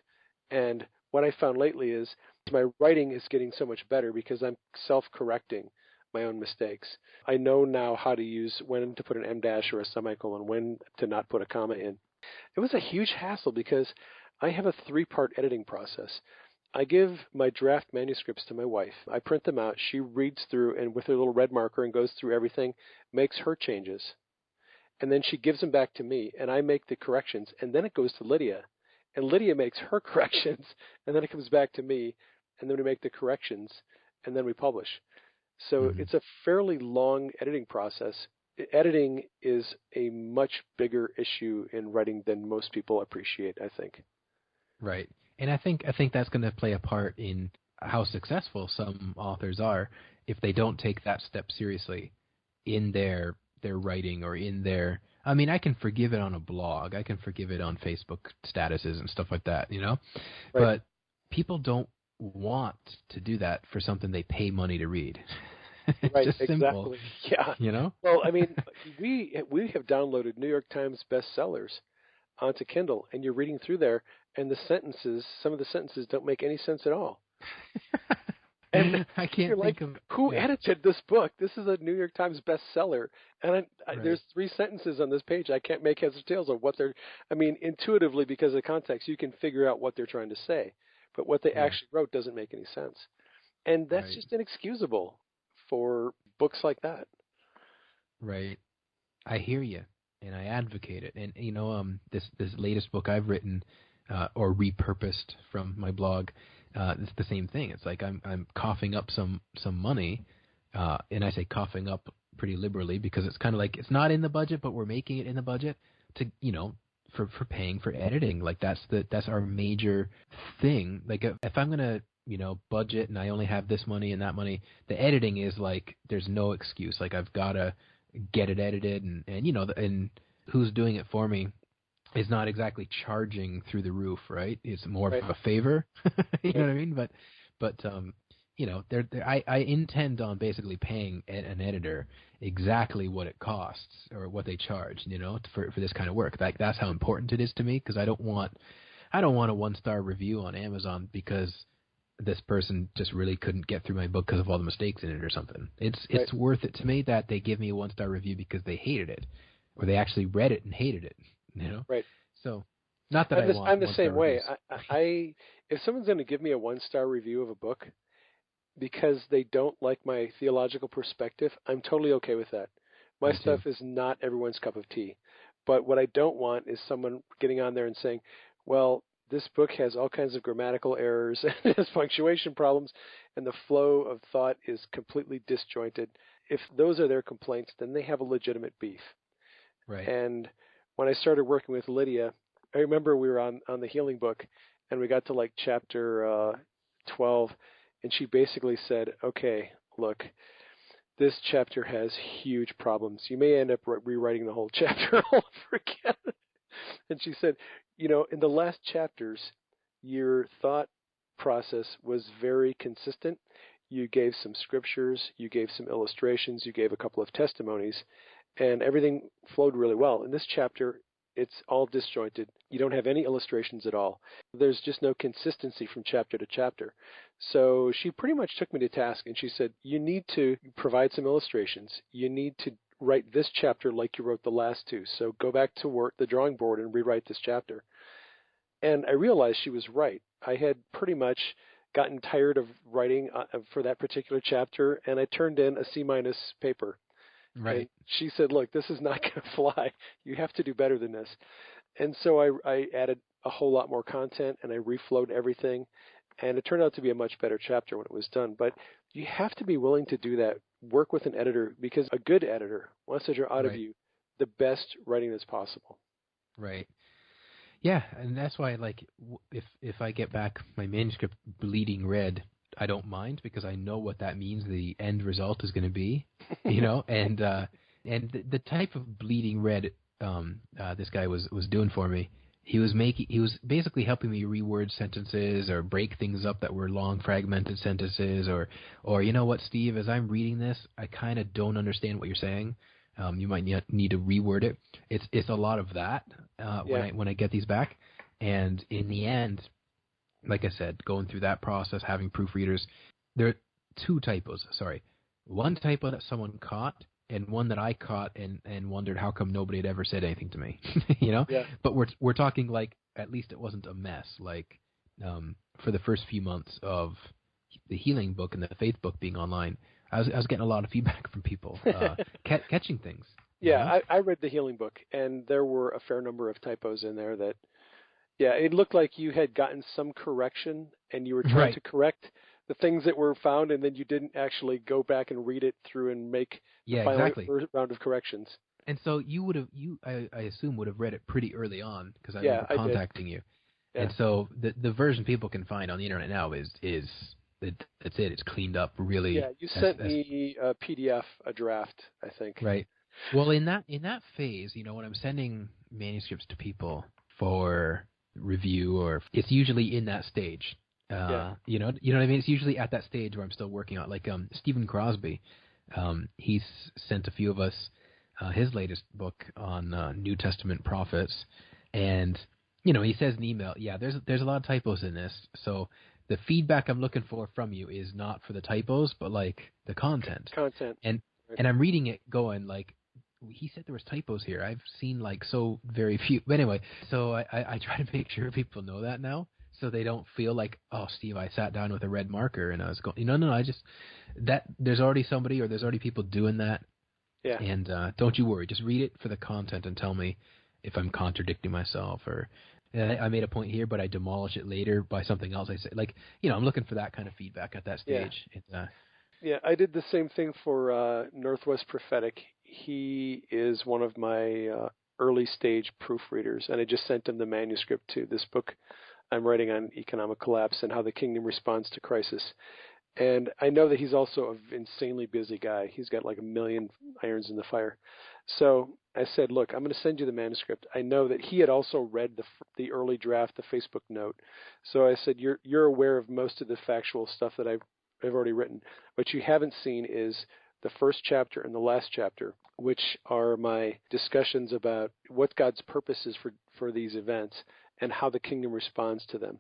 And what I found lately is my writing is getting so much better because I'm self-correcting my own mistakes. I know now how to use when to put an em dash or a semicolon, when to not put a comma in. It was a huge hassle because I have a 3-part editing process. I give my draft manuscripts to my wife. I print them out. She reads through and with her little red marker and goes through everything, makes her changes. And then she gives them back to me, and I make the corrections. And then it goes to Lydia. And Lydia makes her corrections, and then it comes back to me, and then we make the corrections, and then we publish. So it's a fairly long editing process. Editing is a much bigger issue in writing than most people appreciate, I think. Right. And I think that's going to play a part in how successful some authors are if they don't take that step seriously in their their writing or in their. I mean, I can forgive it on a blog. I can forgive it on Facebook statuses and stuff like that, Right. But people don't want to do that for something they pay money to read. It's Right, just simple, exactly. Yeah. Well, I mean, we have downloaded New York Times bestsellers onto Kindle, and you're reading through there, and some of the sentences don't make any sense at all. And I you're can't like, think of who edited this book? This is a New York Times bestseller, and Right. there's 3 sentences on this page. I can't make heads or tails of what they're. I mean, intuitively, because of the context, you can figure out what they're trying to say, but what they Yeah. actually wrote doesn't make any sense, and that's Right. just inexcusable for books like that. Right. I hear you, and I advocate it. And this latest book I've written or repurposed from my blog, it's the same thing. It's like I'm coughing up some money, and I say coughing up pretty liberally because it's kind of like it's not in the budget, but we're making it in the budget to for paying for editing. Like that's our major thing. Like if I'm gonna budget and I only have this money and that money, the editing is like there's no excuse. Like I've gotta get it edited and and who's doing it for me is not exactly charging through the roof, right? It's more Right. of a favor. You know Right. what I mean? But I intend on basically paying an editor exactly what it costs or what they charge, for this kind of work. That's how important it is to me because I don't want a 1-star review on Amazon because this person just really couldn't get through my book because of all the mistakes in it or something. It's worth it to me that they give me a 1-star review because they hated it or they actually read it and hated it, Right. So, not that I'm the 1-star same way. reviews. I if someone's going to give me a 1-star review of a book because they don't like my theological perspective, I'm totally okay with that. My Me too. stuff is not everyone's cup of tea. But what I don't want is someone getting on there and saying, well, this book has all kinds of grammatical errors and has punctuation problems, and the flow of thought is completely disjointed. If those are their complaints, then they have a legitimate beef. Right. And when I started working with Lydia, I remember we were on the healing book, and we got to like chapter 12, and she basically said, okay, look, this chapter has huge problems. You may end up rewriting the whole chapter all over again. And she said, in the last chapters, your thought process was very consistent. You gave some scriptures, you gave some illustrations, you gave a couple of testimonies, and everything flowed really well. In this chapter, it's all disjointed. You don't have any illustrations at all. There's just no consistency from chapter to chapter. So she pretty much took me to task, and she said, you need to provide some illustrations. You need to write this chapter like you wrote the last 2. So go back to work, the drawing board, and rewrite this chapter. And I realized she was right. I had pretty much gotten tired of writing for that particular chapter, and I turned in a C- paper. Right. And she said, look, this is not going to fly. You have to do better than this. And so I added a whole lot more content, and I reflowed everything. And it turned out to be a much better chapter when it was done. But you have to be willing to do that, work with an editor, because a good editor wants to draw out of you the best writing that's possible. Right. Yeah, and that's why, like, if I get back my manuscript bleeding red, I don't mind because I know what that means. The end result is going to be, and the type of bleeding red this guy was doing for me. He was basically helping me reword sentences or break things up that were long fragmented sentences or you know what, Steve, as I'm reading this, I kind of don't understand what you're saying. You might need to reword it. It's a lot of that when I get these back, and in the end, like I said, going through that process, having proofreaders, there are 2 typos. Sorry, one typo that someone caught, and one that I caught and wondered how come nobody had ever said anything to me. Yeah. But we're talking like at least it wasn't a mess. Like for the first few months of the healing book and the faith book being online, I was getting a lot of feedback from people catching things. Yeah, I read the healing book, and there were a fair number of typos in there that, it looked like you had gotten some correction, and you were trying to correct the things that were found, and then you didn't actually go back and read it through and make the final round of corrections. And so I assume would have read it pretty early on because I remember contacting you. Yeah. And so the version people can find on the internet now is that's it. It's cleaned up really. Yeah, you sent me a PDF, a draft, I think. Right. Well, in that phase, when I'm sending manuscripts to people for review, or it's usually in that stage. Yeah. You know what I mean? It's usually at that stage where I'm still working on, like Stephen Crosby. He's sent a few of us his latest book on New Testament prophets, and he says in the email, yeah, there's a lot of typos in this, so the feedback I'm looking for from you is not for the typos, but like the content. Content. And Right. and I'm reading it going like, he said there was typos here. I've seen like so very few. But anyway, so I try to make sure people know that now, so they don't feel like, oh, Steve, I sat down with a red marker and I was going, no, I just, that there's already somebody, or there's already people doing that. Yeah. And don't you worry, just read it for the content and tell me if I'm contradicting myself, or I made a point here, but I demolish it later by something else I say. Like, I'm looking for that kind of feedback at that Yeah. stage. Yeah. I did the same thing for Northwest Prophetic. He is one of my early stage proofreaders, and I just sent him the manuscript to this book I'm writing on economic collapse and how the kingdom responds to crisis. And I know that he's also an insanely busy guy. He's got like a million irons in the fire. So I said, look, I'm going to send you the manuscript. I know that he had also read the early draft, the Facebook note. So I said, you're aware of most of the factual stuff that I've already written. What you haven't seen is the first chapter and the last chapter, which are my discussions about what God's purpose is for these events and how the kingdom responds to them.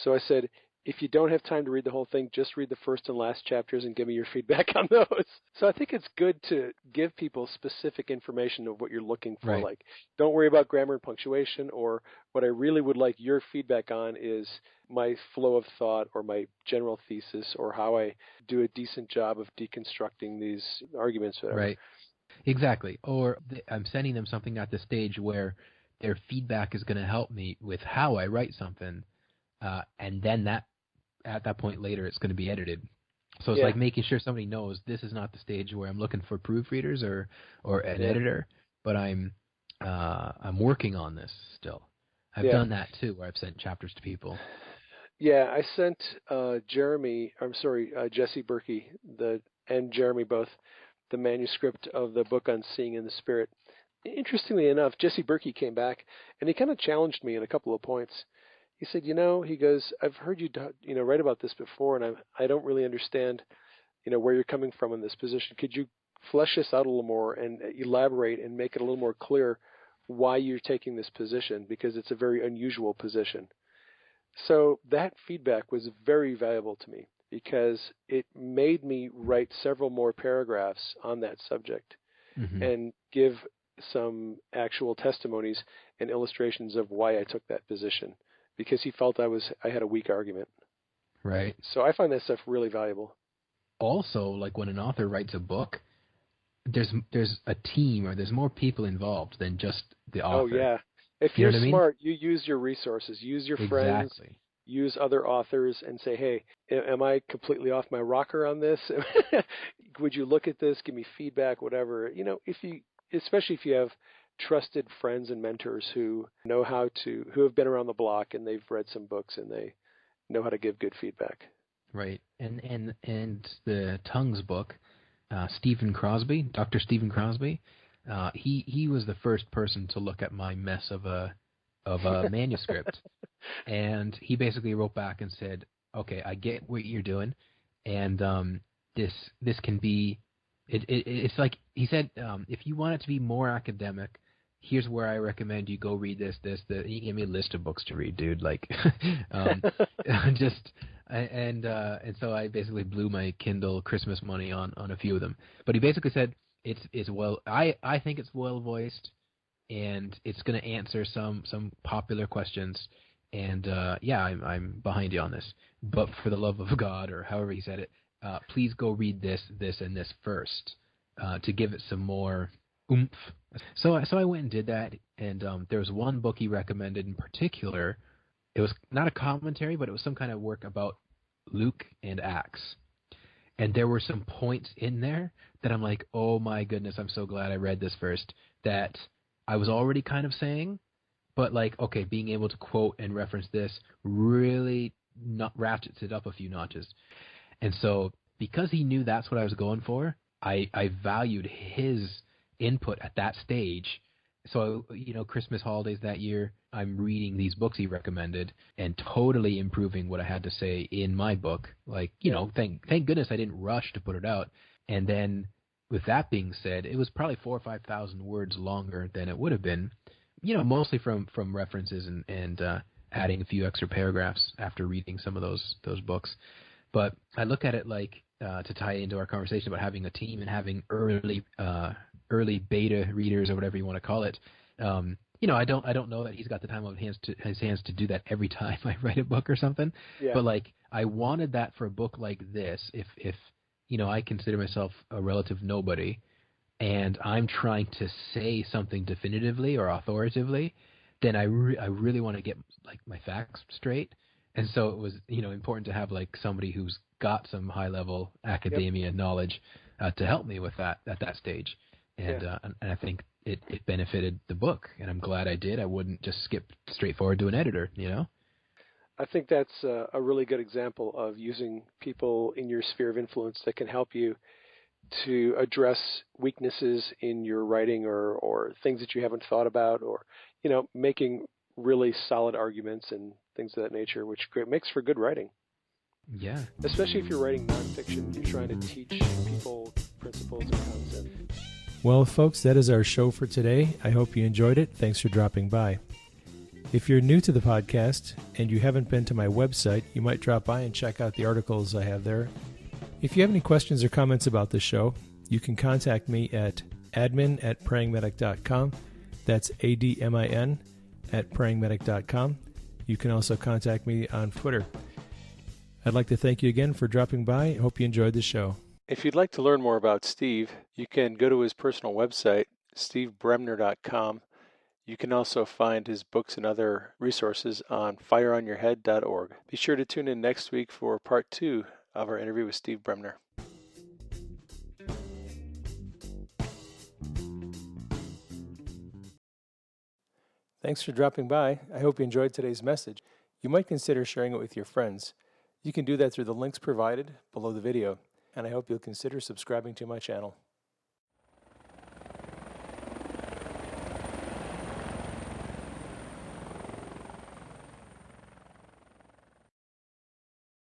So I said, if you don't have time to read the whole thing, just read the first and last chapters and give me your feedback on those. So I think it's good to give people specific information of what you're looking for. Right. Like, don't worry about grammar and punctuation, or what I really would like your feedback on is my flow of thought or my general thesis or how I do a decent job of deconstructing these arguments, whatever. Right. Exactly. Or I'm sending them something at the stage where their feedback is going to help me with how I write something, and then at that point later it's going to be edited. So it's Yeah, like making sure somebody knows this is not the stage where I'm looking for proofreaders or an yeah, editor, but I'm working on this still. I've yeah. done that too, where I've sent chapters to people. Yeah, I sent Jesse Berkey, and Jeremy both, the manuscript of the book on Seeing in the Spirit. Interestingly enough, Jesse Berkey came back and he kind of challenged me in a couple of points. He said, he goes, I've heard you, write about this before, and I don't really understand, where you're coming from in this position. Could you flesh this out a little more and elaborate and make it a little more clear why you're taking this position? Because it's a very unusual position. So that feedback was very valuable to me because it made me write several more paragraphs on that subject Hmm. and give some actual testimonies and illustrations of why I took that position because he felt I had a weak argument. Right. So I find that stuff really valuable. Also, like when an author writes a book, there's a team, or there's more people involved than just the Oh author. yeah. If You know you're what I mean? smart, you use your resources, use your friends, Exactly. use other authors and say, hey, am I completely off my rocker on this? Would you look at this, give me feedback, whatever. Especially if you have trusted friends and mentors who who have been around the block and they've read some books and they know how to give good feedback. Right. And the Tongues book, Dr. Stephen Crosby, he was the first person to look at my mess of a manuscript, and he basically wrote back and said, "Okay, I get what you're doing, and this can be, it's like," he said, "if you want it to be more academic, here's where I recommend you go read this. He gave me a list of books to read, dude. Like, um, just and so I basically blew my Kindle Christmas money on a few of them. But he basically said it's well, I think it's well voiced, and it's going to answer some popular questions. And yeah, I'm behind you on this. But for the love of God, or however he said it, please go read this, and this first, to give it some more oomph." So I went and did that, and there was one book he recommended in particular. It was not a commentary, but it was some kind of work about Luke and Acts. And there were some points in there that I'm like, oh my goodness, I'm so glad I read this first, that I was already kind of saying, but like, okay, being able to quote and reference this really not ratchets it up a few notches. And so because he knew that's what I was going for, I valued his input at that stage. So, Christmas holidays that year, I'm reading these books he recommended and totally improving what I had to say in my book. Like, thank goodness I didn't rush to put it out. And then with that being said, it was probably 4,000 or 5,000 words longer than it would have been, mostly from references and adding a few extra paragraphs after reading some of those books. But I look at it like, to tie into our conversation about having a team and having early beta readers or whatever you want to call it. I don't know that he's got the time on his hands to do that every time I write a book or something. Yeah. But like, I wanted that for a book like this. If I consider myself a relative nobody, and I'm trying to say something definitively or authoritatively, then I really want to get like my facts straight. And so it was, important to have like somebody who's got some high level academia knowledge to help me with that at that stage. And and I think it benefited the book, and I'm glad I did. I wouldn't just skip straight forward to an editor, I think that's a really good example of using people in your sphere of influence that can help you to address weaknesses in your writing or things that you haven't thought about, or making really solid arguments and things of that nature, which makes for good writing. Yeah. Especially if you're writing nonfiction, you're trying to teach people principles and concepts. Well, folks, that is our show for today. I hope you enjoyed it. Thanks for dropping by. If you're new to the podcast and you haven't been to my website, you might drop by and check out the articles I have there. If you have any questions or comments about the show, you can contact me at admin@prayingmedic.com. That's ADMIN @prayingmedic.com. You can also contact me on Twitter. I'd like to thank you again for dropping by. I hope you enjoyed the show. If you'd like to learn more about Steve, you can go to his personal website, stevebremner.com. You can also find his books and other resources on fireonyourhead.org. Be sure to tune in next week for part 2 of our interview with Steve Bremner. Thanks for dropping by. I hope you enjoyed today's message. You might consider sharing it with your friends. You can do that through the links provided below the video, and I hope you'll consider subscribing to my channel.